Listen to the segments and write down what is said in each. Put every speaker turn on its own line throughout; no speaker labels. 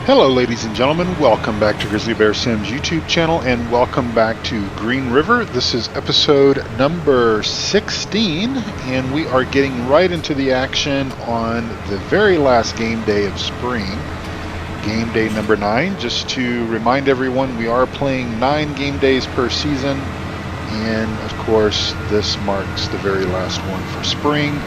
Hello ladies and gentlemen, welcome back to Grizzly Bear Sims YouTube channel and welcome back to GreenRiver. This is episode number 16 and we are getting right into the action on the very last game day of spring. Game day number 9. Just to remind everyone, we are playing 9 game days per season, and of course this marks the very last one for spring.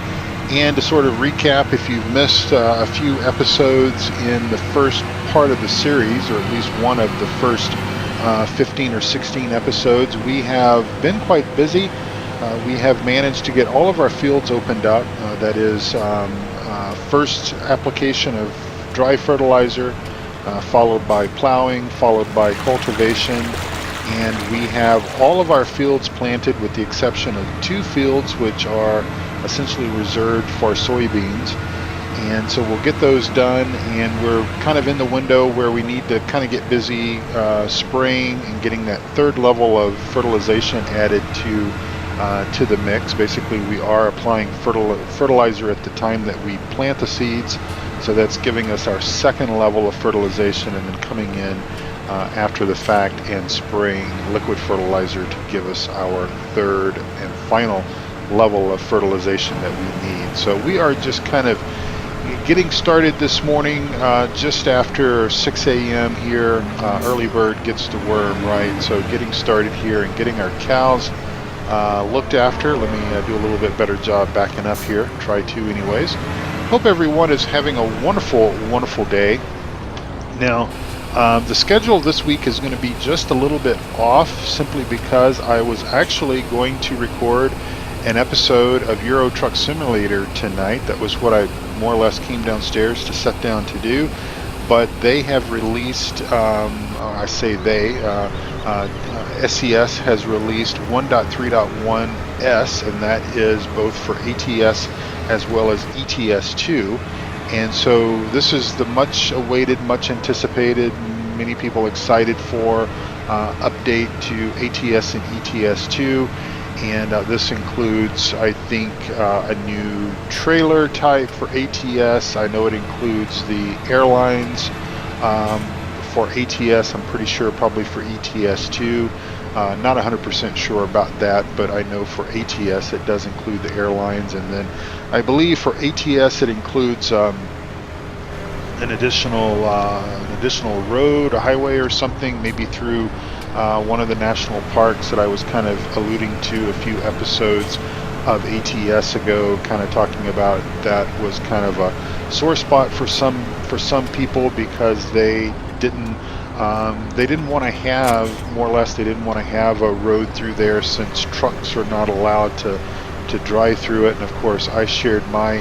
And to sort of recap, if you've missed a few episodes in the first part of the series, or at least one of the first 15 or 16 episodes, we have been quite busy. We have managed to get all of our fields opened up. That is, first application of dry fertilizer, followed by plowing, followed by cultivation, and we have all of our fields planted with the exception of 2 fields which are essentially reserved for soybeans. And so we'll get those done, and we're kind of in the window where we need to kind of get busy spraying and getting that third level of fertilization added to the mix. Basically, we are applying fertilizer at the time that we plant the seeds, so that's giving us our second level of fertilization, and then coming in after the fact and spraying liquid fertilizer to give us our third and final level of fertilization that we need. So we are just kind of getting started this morning, just after 6 a.m. here. Early bird gets the worm, right? So getting started here and getting our cows looked after. Let me do a little bit better job backing up here. Try to anyways. Hope everyone is having a wonderful day. Now, the schedule this week is going to be just a little bit off, simply because I was actually going to record an episode of Euro Truck Simulator tonight. That was what I more or less came downstairs to sit down to do, but they have released, I say they, SES has released 1.3.1S, and that is both for ATS as well as ETS2. And so this is the much awaited, much anticipated, many people excited for update to ATS and ETS2. And this includes, I think, a new trailer type for ATS. I know it includes the airlines for ATS. I'm pretty sure probably for ETS2. Not 100% sure about that, but I know for ATS it does include the airlines. And then I believe for ATS it includes an additional road, a highway or something, maybe through one of the national parks that I was kind of alluding to a few episodes of ATS ago, kind of talking about that was kind of a sore spot for some people, because they didn't want to have, more or less, they didn't want to have a road through there, since trucks are not allowed to drive through it. And of course I shared my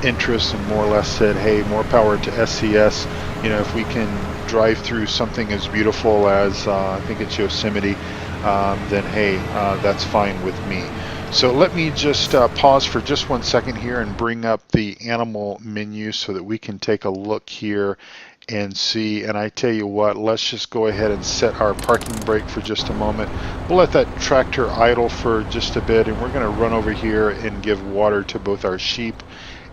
interest and more or less said, hey, more power to SCS. You know, if we can drive through something as beautiful as I think it's Yosemite, then hey, that's fine with me. So let me just pause for just 1 second here and bring up the animal menu so that we can take a look here and see. And I tell you what, let's just go ahead and set our parking brake for just a moment. We'll let that tractor idle for just a bit, and we're going to run over here and give water to both our sheep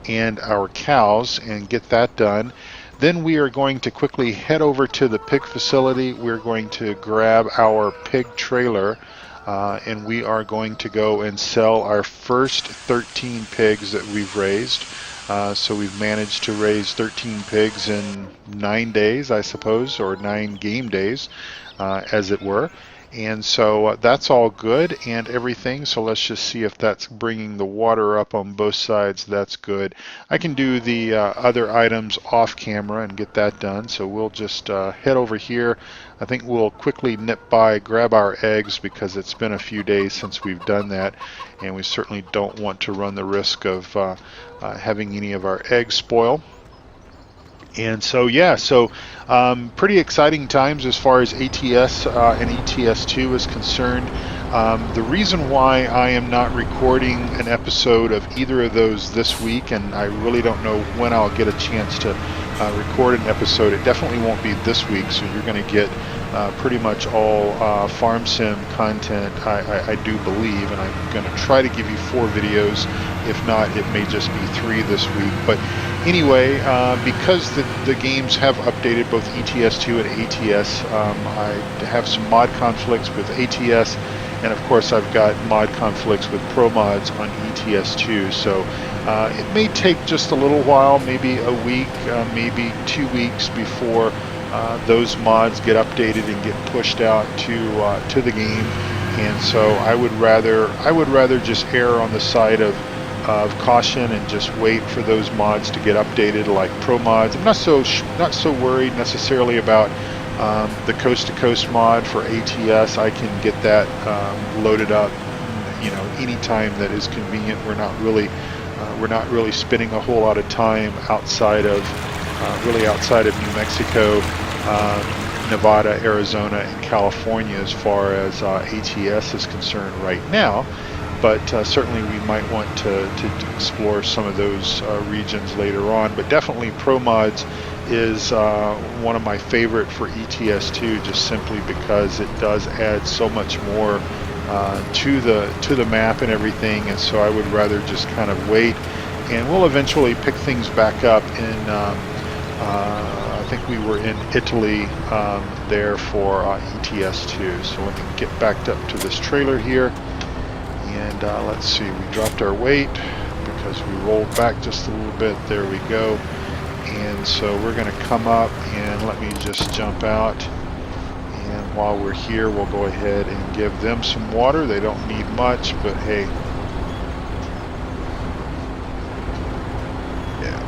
and our cows and get that done. Then we are going to quickly head over to the pig facility. We're going to grab our pig trailer, and we are going to go and sell our first 13 pigs that we've raised. So we've managed to raise 13 pigs in 9 days, I suppose, or 9 game days, as it were. And so that's all good and everything. So let's just see if that's bringing the water up on both sides. That's good. I can do the other items off camera and get that done. So we'll just head over here. I think we'll quickly nip by, grab our eggs, because it's been a few days since we've done that, and we certainly don't want to run the risk of having any of our eggs spoil. And so yeah, so pretty exciting times as far as ATS and ETS2 is concerned. The reason why I am not recording an episode of either of those this week, and I really don't know when I'll get a chance to record an episode, it definitely won't be this week, so you're going to get pretty much all farm sim content, I do believe, and I'm going to try to give you 4 videos. If not, it may just be 3 this week. But Anyway, because the games have updated both ETS2 and ATS, I have some mod conflicts with ATS, and of course I've got mod conflicts with Pro Mods on ETS2. So it may take just a little while, maybe a week, maybe 2 weeks before those mods get updated and get pushed out to the game. And so I would rather just err on the side of caution and just wait for those mods to get updated, like Pro Mods. I'm not so worried necessarily about the Coast to Coast mod for ATS. I can get that loaded up, anytime that is convenient. We're not really spending a whole lot of time outside of New Mexico, Nevada, Arizona, and California as far as ATS is concerned right now. But certainly we might want to explore some of those regions later on. But definitely Pro Mods is one of my favorite for ETS2, just simply because it does add so much more to the map and everything. And so I would rather just kind of wait, and we'll eventually pick things back up in I think we were in Italy there for ETS2. So let me get backed up to this trailer here. And let's see, we dropped our weight because we rolled back just a little bit. There we go. And so we're going to come up, and let me just jump out. And while we're here, we'll go ahead and give them some water. They don't need much, but hey. Yeah.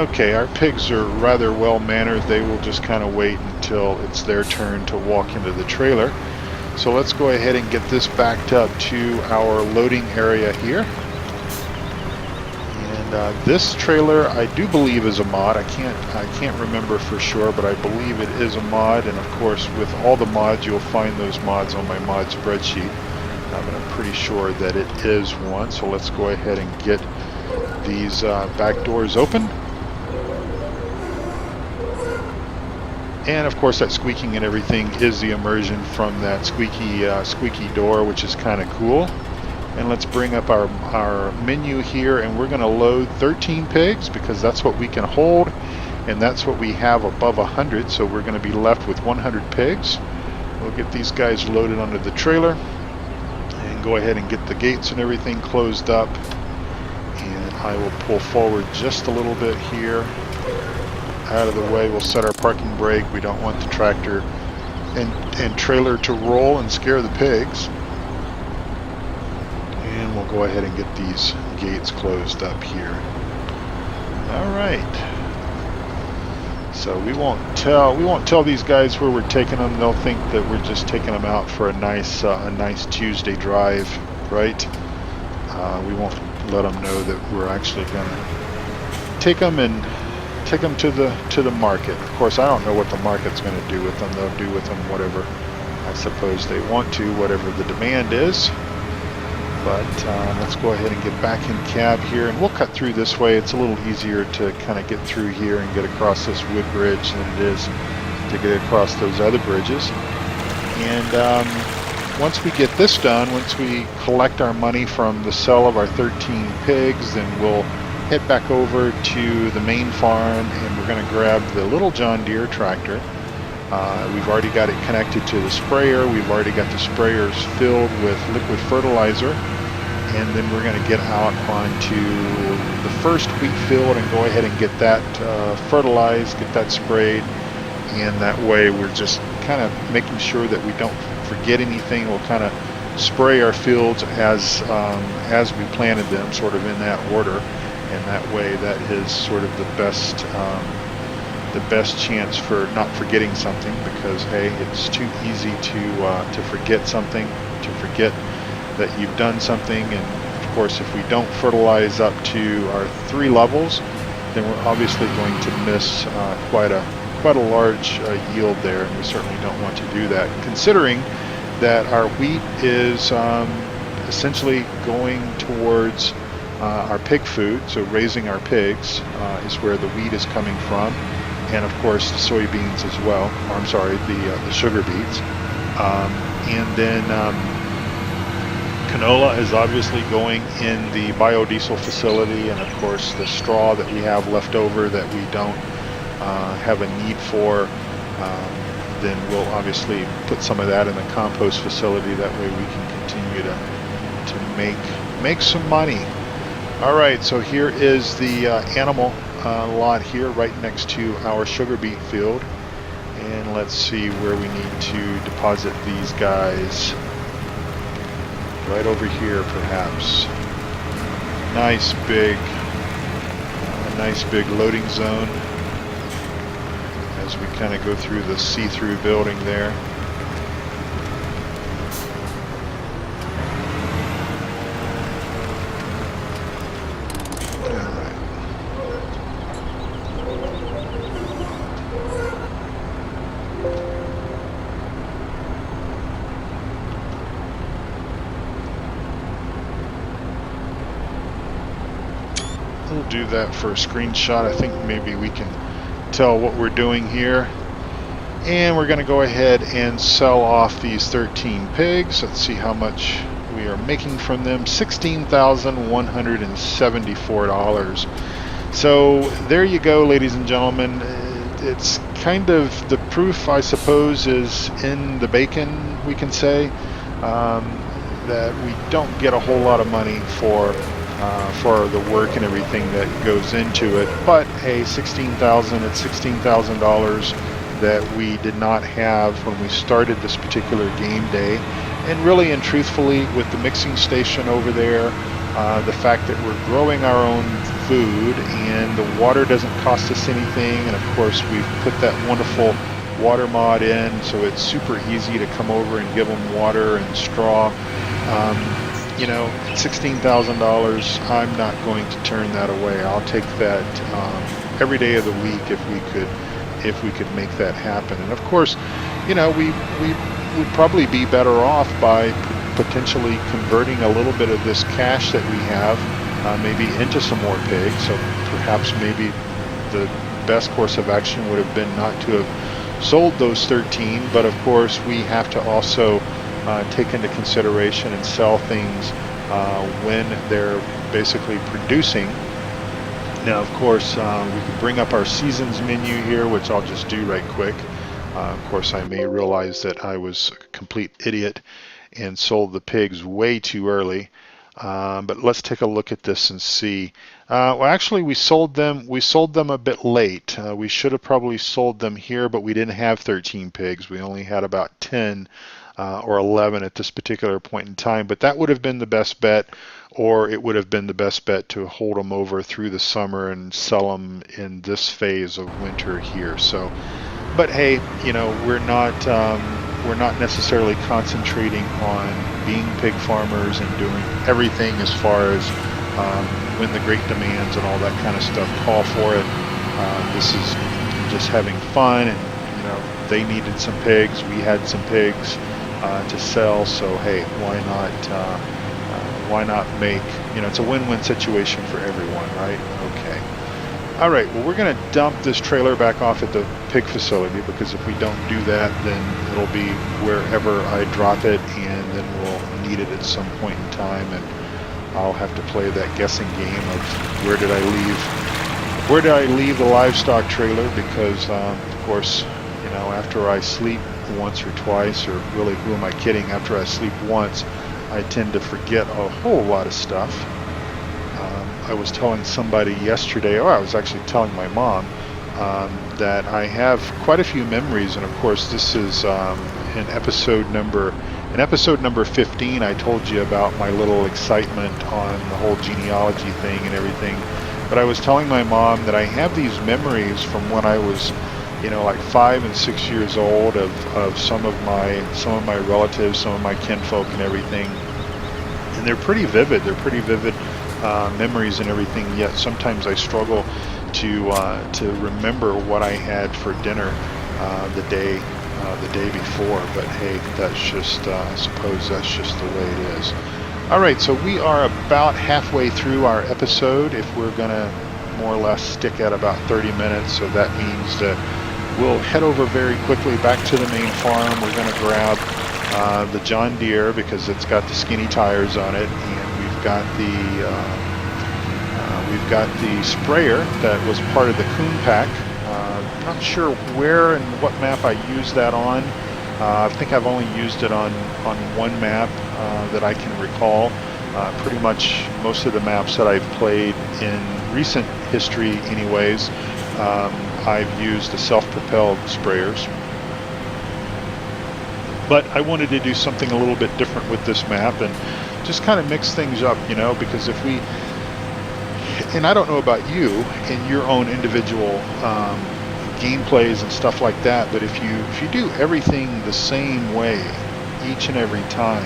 Okay, our pigs are rather well mannered. They will just kind of wait until it's their turn to walk into the trailer. So let's go ahead and get this backed up to our loading area here. And this trailer, I do believe, is a mod. I can't remember for sure, but I believe it is a mod. And of course, with all the mods, you'll find those mods on my mod spreadsheet. But I'm pretty sure that it is one. So let's go ahead and get these back doors open. And of course, that squeaking and everything is the immersion from that squeaky door, which is kind of cool. And let's bring up our menu here, and we're going to load 13 pigs because that's what we can hold, and that's what we have above 100. So we're going to be left with 100 pigs. We'll get these guys loaded onto the trailer and go ahead and get the gates and everything closed up. And I will pull forward just a little bit here. Out of the way, we'll set our parking brake. We don't want the tractor and trailer to roll and scare the pigs. And we'll go ahead and get these gates closed up here. All right. So we won't tell these guys where we're taking them. They'll think that we're just taking them out for a nice Tuesday drive, right? We won't let them know that we're actually gonna take them to the market. Of course, I don't know what the market's going to do with them. They'll do with them whatever I suppose they want to, whatever the demand is. But let's go ahead and get back in cab here, and we'll cut through this way. It's a little easier to kind of get through here and get across this wood bridge than it is to get across those other bridges. And once we get this done, once we collect our money from the sale of our 13 pigs, then we'll head back over to the main farm, and we're going to grab the little John Deere tractor. We've already got it connected to the sprayer. We've already got the sprayers filled with liquid fertilizer, and then we're going to get out onto the first wheat field and go ahead and get that fertilized, get that sprayed, and that way we're just kind of making sure that we don't forget anything. We'll kind of spray our fields as we planted them, sort of in that order. And that way, that is sort of the best chance for not forgetting something, because hey, it's too easy to forget something, to forget that you've done something. And of course, if we don't fertilize up to our 3 levels, then we're obviously going to miss quite a large yield there, and we certainly don't want to do that, considering that our wheat is essentially going towards our pig food. So raising our pigs is where the wheat is coming from, and of course the soybeans as well, or I'm sorry, the sugar beets. And then Canola is obviously going in the biodiesel facility, and of course the straw that we have left over that we don't have a need for, then we'll obviously put some of that in the compost facility. That way we can continue to make some money. All right, so here is the animal lot here right next to our sugar beet field, and let's see where we need to deposit these guys. Right over here, perhaps. Nice big loading zone as we kind of go through the see-through building there. We'll do that for a screenshot. I think maybe we can tell what we're doing here. And we're going to go ahead and sell off these 13 pigs. Let's see how much we are making from them. $16,174. So there you go, ladies and gentlemen. It's kind of the proof, I suppose, is in the bacon, we can say, that we don't get a whole lot of money for the work and everything that goes into it. But hey, $16,000, it's $16,000 that we did not have when we started this particular game day. And really and truthfully, with the mixing station over there, the fact that we're growing our own food and the water doesn't cost us anything, and of course we've put that wonderful water mod in, so it's super easy to come over and give them water and straw. You know, $16,000, I'm not going to turn that away. I'll take that every day of the week if we could make that happen. And of course, you know, we would probably be better off by potentially converting a little bit of this cash that we have maybe into some more pigs. So perhaps maybe the best course of action would have been not to have sold those 13, but of course we have to also take into consideration and sell things when they're basically producing. Now, of course, we can bring up our seasons menu here, which I'll just do right quick. Of course, I may realize that I was a complete idiot and sold the pigs way too early. But let's take a look at this and see. Well, actually, we sold them a bit late. We should have probably sold them here, but we didn't have 13 pigs. We only had about 10 or 11 at this particular point in time. But that would have been the best bet, or it would have been the best bet to hold them over through the summer and sell them in this phase of winter here. So, but hey, you know, we're not necessarily concentrating on being pig farmers and doing everything as far as when the great demands and all that kind of stuff call for it. This is just having fun, and you know, they needed some pigs, we had some pigs to sell, so hey, why not make, you know, it's a win-win situation for everyone, right? Okay. All right, well, we're going to dump this trailer back off at the pig facility, because if we don't do that, then it'll be wherever I drop it, and then we'll need it at some point in time, and I'll have to play that guessing game of where did I leave the livestock trailer, because of course, you know, after I sleep once or twice, or really, who am I kidding, after I sleep once, I tend to forget a whole lot of stuff. I was telling somebody yesterday, or I was actually telling my mom, that I have quite a few memories, and of course this is in episode number 15. I told you about my little excitement on the whole genealogy thing and everything, but I was telling my mom that I have these memories from when I was, you know, like 5 and 6 years old of some of my relatives, some of my kinfolk and everything, and they're pretty vivid. Memories and everything, yet sometimes I struggle to remember what I had for dinner the day before. But hey, that's just I suppose that's just the way it is. All right, so we are about halfway through our episode. If we're gonna more or less stick at about 30 minutes, so that means that we'll head over very quickly back to the main farm. We're gonna grab the John Deere because it's got the skinny tires on it, and we've got the sprayer that was part of the Coon Pack. Not sure where and what map I used that on. I think I've only used it on one map that I can recall. Pretty much most of the maps that I've played in recent history anyways, I've used the self-propelled sprayers. But I wanted to do something a little bit different with this map and just kind of mix things up, you know, because if we, and I don't know about you in your own individual gameplays and stuff like that, but if you do everything the same way each and every time,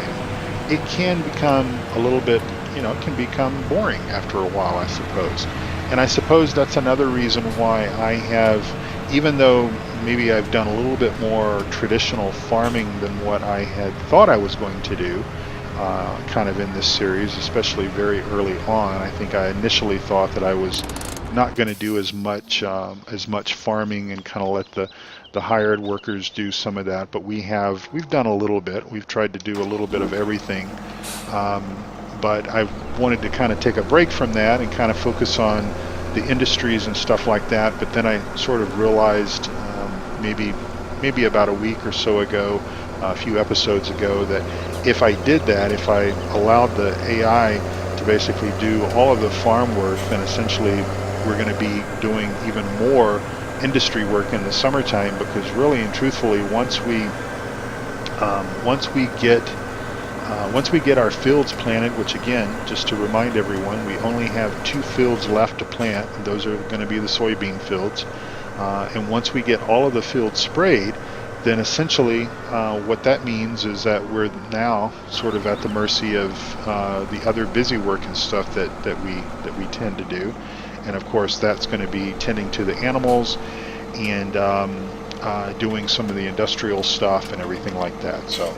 it can become a little bit, you know, it can become boring after a while, I suppose. And I suppose that's another reason why I have, even though maybe I've done a little bit more traditional farming than what I had thought I was going to do, kind of in this series, especially very early on. I think I initially thought that I was not going to do as much farming and kind of let the hired workers do some of that, but we've done a little bit. We've tried to do a little bit of everything, but I wanted to kind of take a break from that and kind of focus on the industries and stuff like that. But then I sort of realized maybe about a week or so ago, a few episodes ago, that if I did that, if I allowed the AI to basically do all of the farm work, then essentially we're going to be doing even more industry work in the summertime, because really and truthfully, once we get our fields planted, which again, just to remind everyone, we only have 2 fields left to plant, and those are going to be the soybean fields. And once we get all of the fields sprayed, then essentially what that means is that we're now sort of at the mercy of the other busy work and stuff that we tend to do. And of course, that's going to be tending to the animals and doing some of the industrial stuff and everything like that. So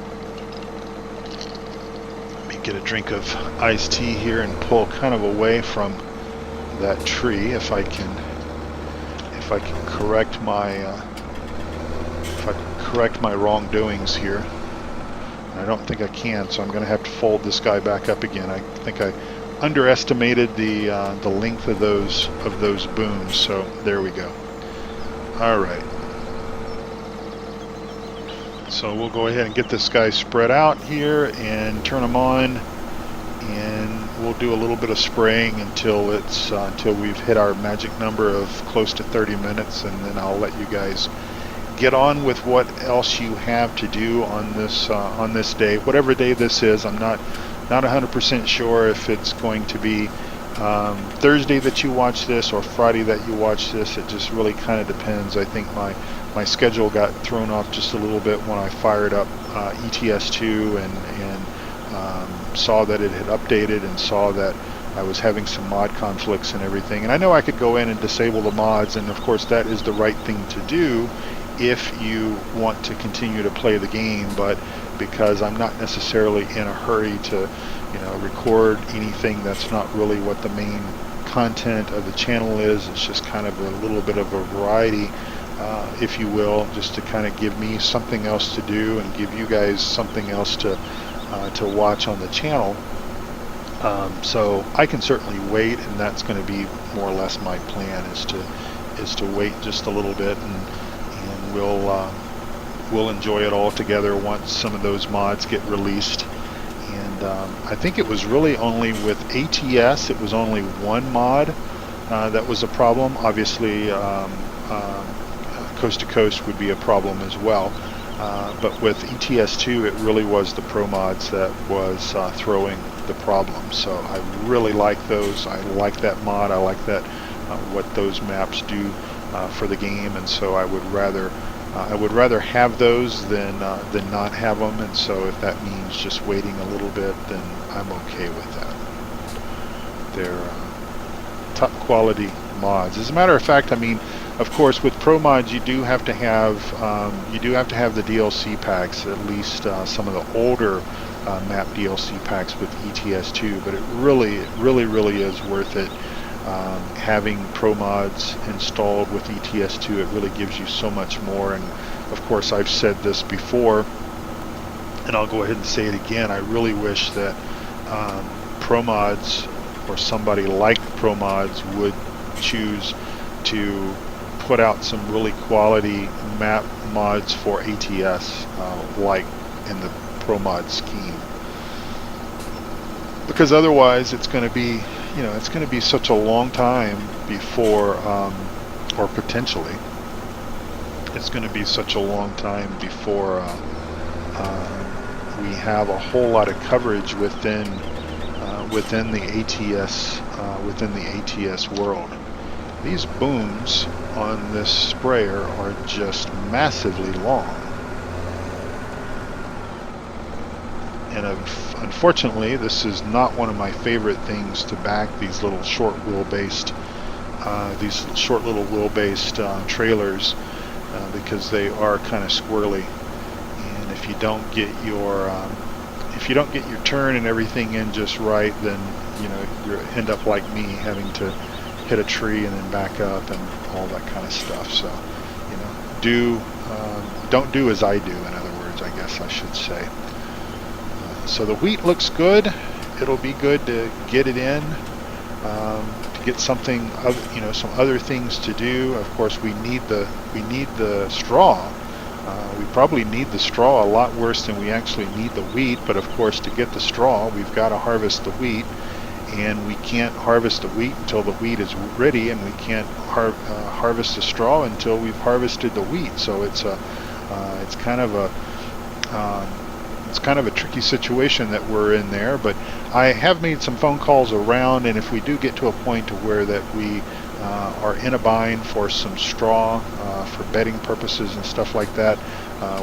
let me get a drink of iced tea here and pull kind of away from that tree if I can correct my wrongdoings here. I don't think I can, so I'm going to have to fold this guy back up again. I think I underestimated the length of those booms, so there we go. All right, so we'll go ahead and get this guy spread out here and turn him on, and we'll do a little bit of spraying until we've hit our magic number of close to 30 minutes, and then I'll let you guys get on with what else you have to do on this day, whatever day this is. I'm not 100% sure if it's going to be Thursday that you watch this or Friday that you watch this. It just really kind of depends. I think my schedule got thrown off just a little bit when I fired up ETS2 and saw that it had updated and saw that I was having some mod conflicts and everything. And I know I could go in and disable the mods, and of course that is the right thing to do if you want to continue to play the game, but because I'm not necessarily in a hurry to, you know, record anything that's not really what the main content of the channel is. It's just kind of a little bit of a variety, if you will, just to kind of give me something else to do and give you guys something else to watch on the channel. So I can certainly wait, and that's going to be more or less my plan, is to wait just a little bit, and we'll enjoy it all together once some of those mods get released. And I think it was really only with ATS, it was only one mod that was a problem. Obviously Coast to Coast would be a problem as well, but with ETS2 it really was the Pro mods that was throwing the problem. So I really like those. I like that mod. I like that what those maps do for the game, and so I would rather have those than not have them. And so if that means just waiting a little bit, then I'm okay with that. They're top quality mods. As a matter of fact, I mean, of course, with Pro mods, you do have to have the DLC packs, at least some of the older map DLC packs with ETS2. But it really is worth it. Having Pro mods installed with ETS2, it really gives you so much more. And of course, I've said this before, and I'll go ahead and say it again, I really wish that ProMods or somebody like ProMods would choose to put out some really quality map mods for ATS, like in the ProMod scheme. Because otherwise it's going to be, it's going to be such a long time before, or potentially, it's going to be such a long time before we have a whole lot of coverage within the ATS world. These booms on this sprayer are just massively long, and unfortunately, this is not one of my favorite things to back. These little short wheel-based, trailers, because they are kind of squirrely, and if you don't get your turn and everything in just right, then you end up like me, having to hit a tree and then back up and all that kind of stuff. So don't do as I do, in other words, I guess I should say. So the wheat looks good. It'll be good to get it in, to get something, some other things to do. Of course, we need the straw. We probably need the straw a lot worse than we actually need the wheat, but of course, to get the straw, we've got to harvest the wheat, and we can't harvest the wheat until the wheat is ready, and we can't harvest the straw until we've harvested the wheat. So it's kind of a tricky situation that we're in there, but I have made some phone calls around, and if we do get to a point to where that we are in a bind for some straw for bedding purposes and stuff like that,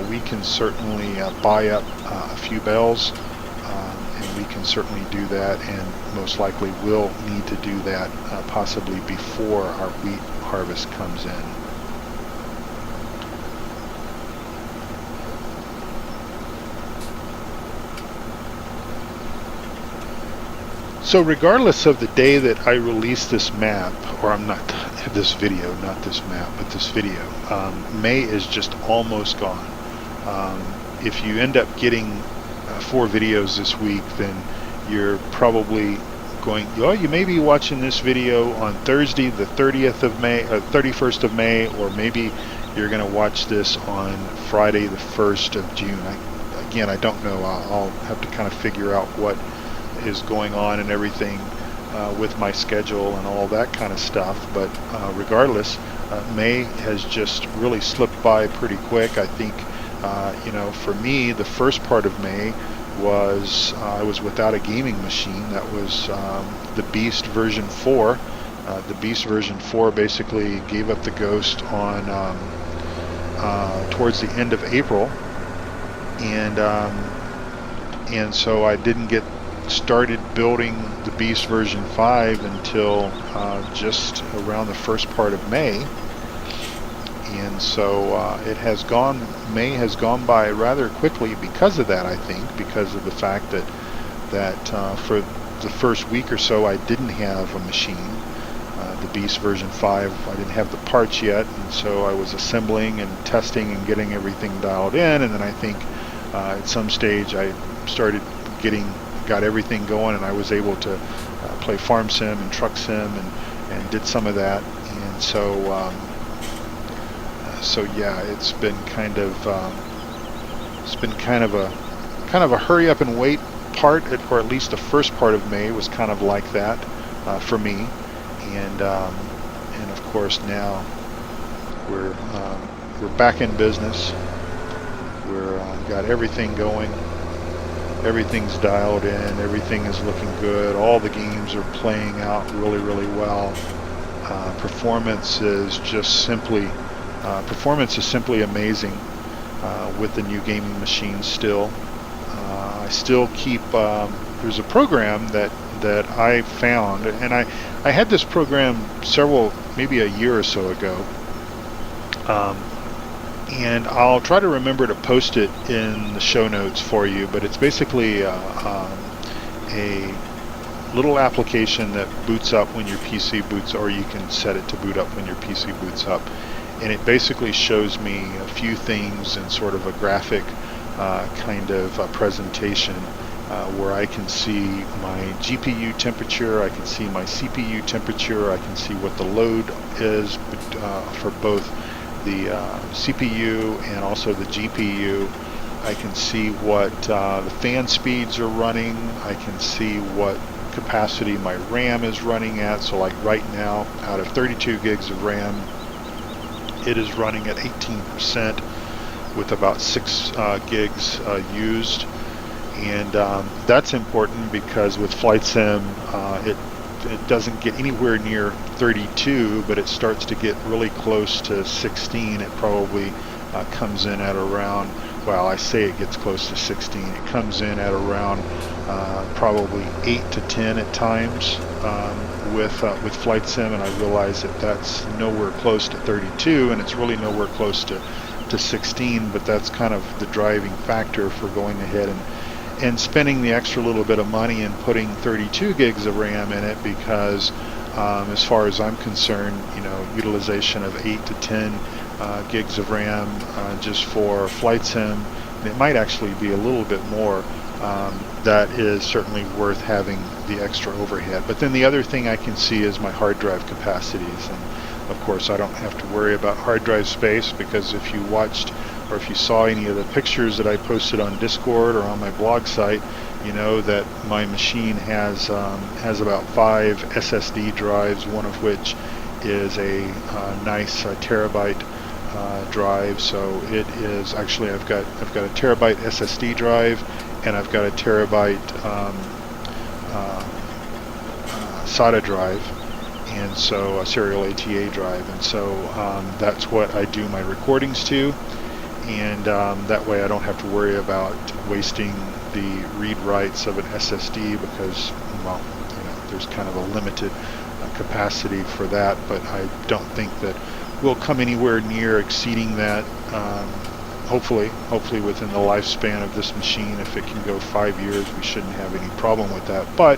we can certainly buy up a few bales, and we can certainly do that, and most likely will need to do that possibly before our wheat harvest comes in. So regardless of the day that I release this map, or I'm not this video, not this map, but this video, May is just almost gone. If you end up getting 4 videos this week, then you're probably you may be watching this video on Thursday the 30th of May, or 31st of May, or maybe you're going to watch this on Friday the 1st of June. I don't know. I'll have to kind of figure out what is going on and everything with my schedule and all that kind of stuff, but regardless, May has just really slipped by pretty quick. I think for me, the first part of May was I was without a gaming machine. That was the Beast version 4. The Beast version 4 basically gave up the ghost on towards the end of April, and so I didn't get started building the Beast version 5 until just around the first part of May, and so May has gone by rather quickly because of that. I think because of the fact that for the first week or so I didn't have a machine. The Beast version 5, I didn't have the parts yet, and so I was assembling and testing and getting everything dialed in, and then I think at some stage I got everything going, and I was able to play farm sim and truck sim and did some of that, and so yeah, it's been kind of a hurry up and wait part, or at least the first part of May was kind of like that for me, and of course now we're back in business. We're got everything going. Everything's dialed in. Everything is looking good. All the games are playing out really, really well. Performance is simply amazing with the new gaming machine. Still, I still keep. There's a program that I found, and I had this program maybe a year or so ago. And I'll try to remember to post it in the show notes for you, but it's basically a little application that boots up when your PC boots, or you can set it to boot up when your PC boots up, and it basically shows me a few things in sort of a graphic kind of presentation, where I can see my GPU temperature, I can see my CPU temperature, I can see what the load is for both the CPU and also the GPU. I can see what the fan speeds are running. I can see what capacity my RAM is running at. So like right now, out of 32 gigs of RAM, it is running at 18% with about 6 gigs used. And that's important because with Flight Sim, it doesn't get anywhere near 32, but it starts to get really close to 16. It probably comes in at around, well, I say it gets close to 16. It comes in at around probably 8 to 10 at times with Flight Sim, and I realize that that's nowhere close to 32, and it's really nowhere close to 16, but that's kind of the driving factor for going ahead and spending the extra little bit of money and putting 32 gigs of RAM in it, because as far as I'm concerned, utilization of 8 to 10 gigs of RAM just for Flight Sim, and it might actually be a little bit more. That is certainly worth having the extra overhead. But then the other thing I can see is my hard drive capacities, and of course I don't have to worry about hard drive space, because if you watched or if you saw any of the pictures that I posted on Discord or on my blog site, you know that my machine has about 5 SSD drives, one of which is a nice terabyte drive. So it is actually, I've got a terabyte SSD drive, and I've got a terabyte SATA drive, and so a serial ATA drive, and so that's what I do my recordings to, and that way I don't have to worry about wasting the read writes of an SSD, because, well, there's kind of a limited capacity for that, but I don't think that we'll come anywhere near exceeding that. Hopefully within the lifespan of this machine. If it can go 5 years, we shouldn't have any problem with that. But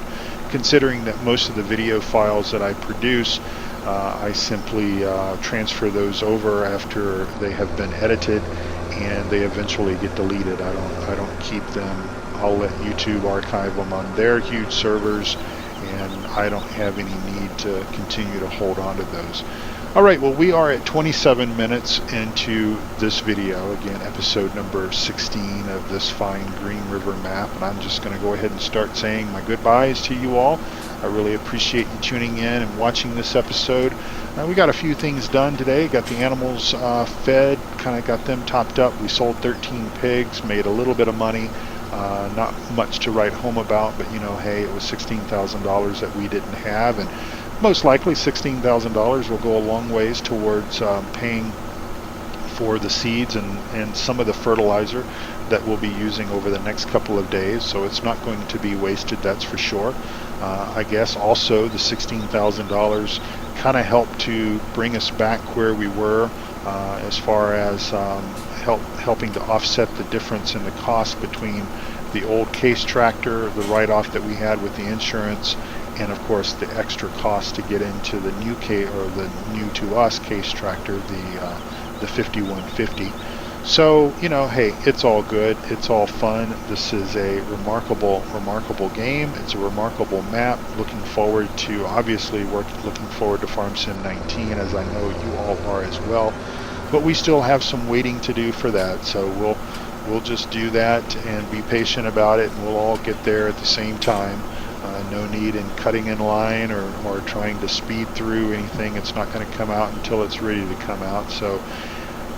considering that most of the video files that I produce, I simply transfer those over after they have been edited, and they eventually get deleted. I don't keep them. I'll let YouTube archive them on their huge servers, and I don't have any need to continue to hold on to those. Alright, well, we are at 27 minutes into this video, again, episode number 16 of this fine GreenRiver map, and I'm just going to go ahead and start saying my goodbyes to you all. I really appreciate you tuning in and watching this episode. We got a few things done today. Got the animals fed, kind of got them topped up. We sold 13 pigs, made a little bit of money. Not much to write home about, but hey, it was $16,000 that we didn't have, and most likely $16,000 will go a long ways towards paying for the seeds and some of the fertilizer that we'll be using over the next couple of days. So it's not going to be wasted, that's for sure. I guess also the $16,000 kind of helped to bring us back where we were as far as helping to offset the difference in the cost between the old case tractor, the write-off that we had with the insurance, and of course the extra cost to get into the new case, or the new to us case tractor, the 5150. So hey, it's all good, it's all fun. This is a remarkable game. It's a remarkable map. Looking forward to looking forward to Farm Sim 19, as I know you all are as well. But we still have some waiting to do for that, so we'll just do that and be patient about it, and we'll all get there at the same time. No need in cutting in line or trying to speed through anything. It's not going to come out until it's ready to come out. So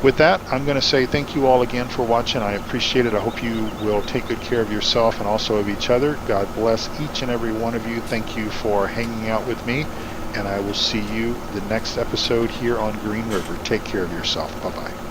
with that, I'm going to say thank you all again for watching. I appreciate it. I hope you will take good care of yourself and also of each other. God bless each and every one of you. Thank you for hanging out with me, and I will see you the next episode here on GreenRiver. Take care of yourself. Bye-bye.